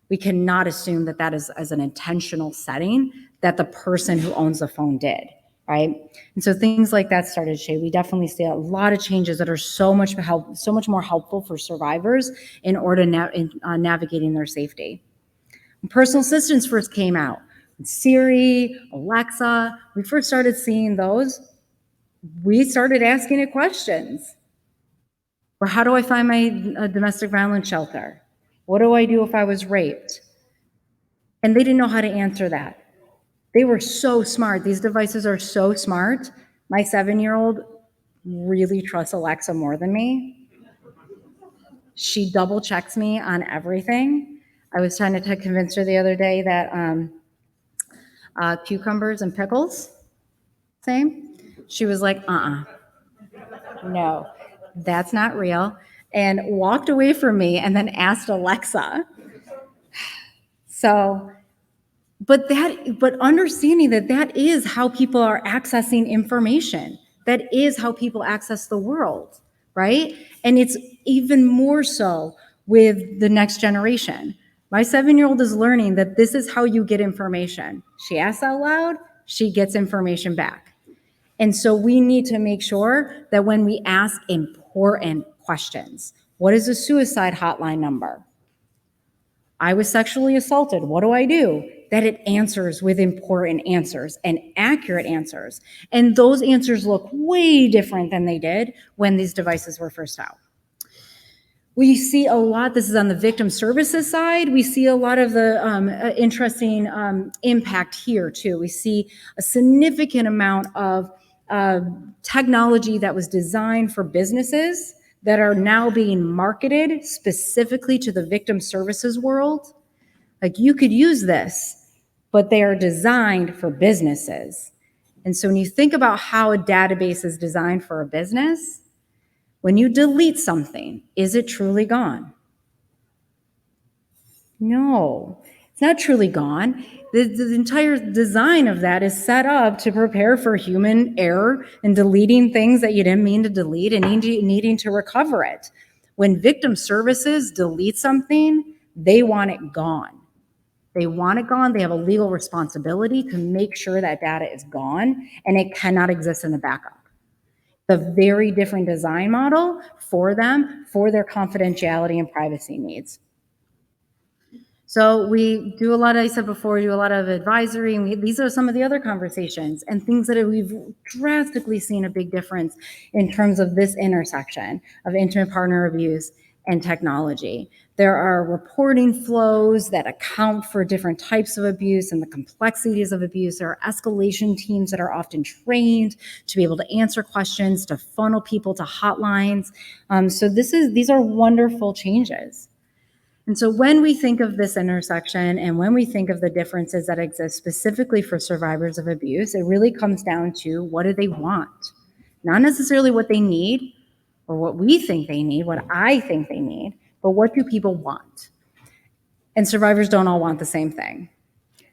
We cannot assume that that is as an intentional setting that the person who owns the phone did, right? And so things like that started to change. We definitely see a lot of changes that are so much more helpful for survivors in order navigating their safety. When personal assistants first came out, Siri, Alexa, we first started seeing those, we started asking it questions. Or how do I find my domestic violence shelter? What do I do if I was raped? And they didn't know how to answer that. They were so smart. These devices are so smart. My 7-year-old really trusts Alexa more than me. She double checks me on everything. I was trying to convince her the other day that cucumbers and pickles, same. She was like, no, that's not real, and walked away from me and then asked Alexa. So, but understanding that that is how people are accessing information. That is how people access the world, right? And it's even more so with the next generation. My 7-year-old is learning that this is how you get information. She asks out loud, she gets information back. And so we need to make sure that when we ask important questions, what is a suicide hotline number? I was sexually assaulted, what do I do? That it answers with important answers and accurate answers. And those answers look way different than they did when these devices were first out. We see a lot, this is on the victim services side, we see a lot of the interesting impact here too. We see a significant amount of technology that was designed for businesses that are now being marketed specifically to the victim services world. Like, you could use this, but they are designed for businesses. And so when you think about how a database is designed for a business, when you delete something, is it truly gone? No, it's not truly gone. The entire design of that is set up to prepare for human error and deleting things that you didn't mean to delete and needing to recover it. When victim services delete something, they want it gone. They want it gone. They have a legal responsibility to make sure that data is gone and it cannot exist in the backup. A very different design model for them, for their confidentiality and privacy needs. So we do a lot, I said before, we do a lot of advisory, and these are some of the other conversations and things that we've drastically seen a big difference in terms of this intersection of intimate partner abuse and technology. There are reporting flows that account for different types of abuse and the complexities of abuse. There are escalation teams that are often trained to be able to answer questions, to funnel people to hotlines. So these are wonderful changes. And so when we think of this intersection and when we think of the differences that exist specifically for survivors of abuse, it really comes down to, what do they want? Not necessarily what they need or what we think they need, what I think they need, but what do people want? And survivors don't all want the same thing.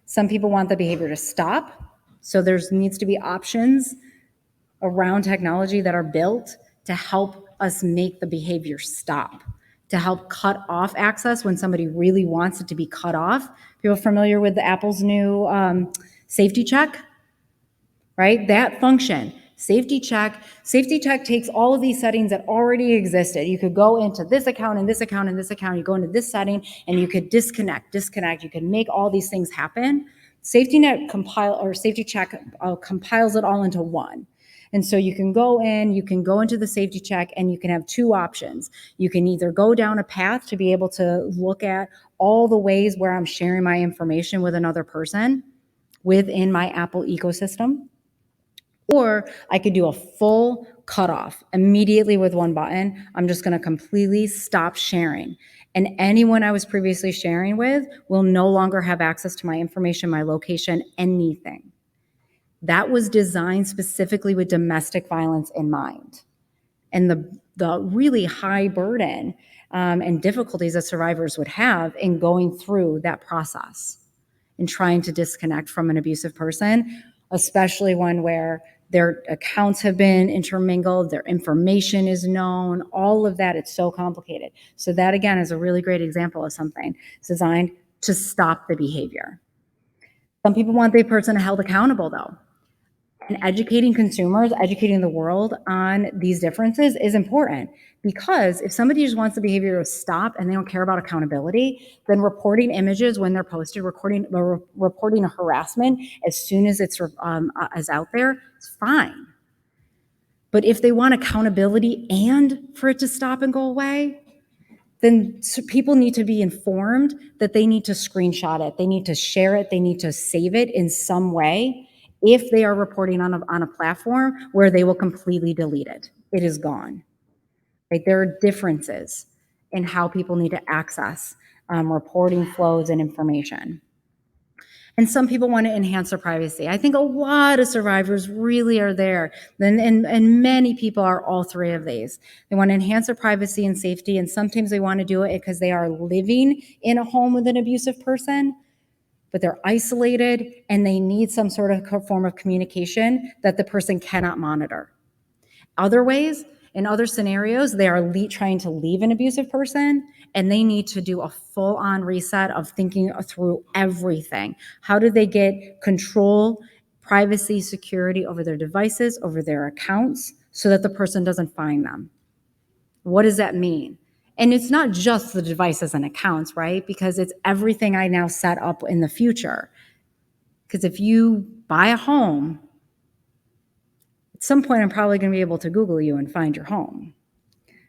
Some people want the behavior to stop. So there needs to be options around technology that are built to help us make the behavior stop, to help cut off access when somebody really wants it to be cut off. People familiar with Apple's new safety check, right? That function, safety check takes all of these settings that already existed. You could go into this account and this account and this account, you go into this setting and you could disconnect, you can make all these things happen. Safety check compiles it all into one. And so you can go into the safety check and you can have two options. You can either go down a path to be able to look at all the ways where I'm sharing my information with another person within my Apple ecosystem, or I could do a full cut off immediately with one button. I'm just going to completely stop sharing. And anyone I was previously sharing with will no longer have access to my information, my location, anything. That was designed specifically with domestic violence in mind. And the really high burden and difficulties that survivors would have in going through that process and trying to disconnect from an abusive person, especially one where their accounts have been intermingled, their information is known, all of that, it's so complicated. So that, again, is a really great example of something designed to stop the behavior. Some people want the person held accountable, though. And educating consumers, educating the world on these differences is important, because if somebody just wants the behavior to stop and they don't care about accountability, then reporting images when they're posted, reporting a harassment as soon as it's is out there, it's fine. But if they want accountability and for it to stop and go away, then people need to be informed that they need to screenshot it, they need to share it, they need to save it in some way if they are reporting on a platform where they will completely delete it. It is gone. Right? There are differences in how people need to access reporting flows and information. And some people want to enhance their privacy. I think a lot of survivors really are there. And many people are all three of these. They want to enhance their privacy and safety, and sometimes they want to do it because they are living in a home with an abusive person, but they're isolated and they need some sort of form of communication that the person cannot monitor. Other ways, in other scenarios, they are trying to leave an abusive person and they need to do a full-on reset of thinking through everything. How do they get control, privacy, security over their devices, over their accounts, so that the person doesn't find them? What does that mean? And it's not just the devices and accounts, right? Because it's everything I now set up in the future. Because if you buy a home, at some point I'm probably going to be able to Google you and find your home.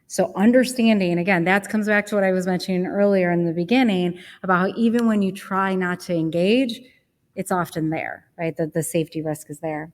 So understanding, and again, that comes back to what I was mentioning earlier in the beginning about how even when you try not to engage, it's often there, right? The safety risk is there.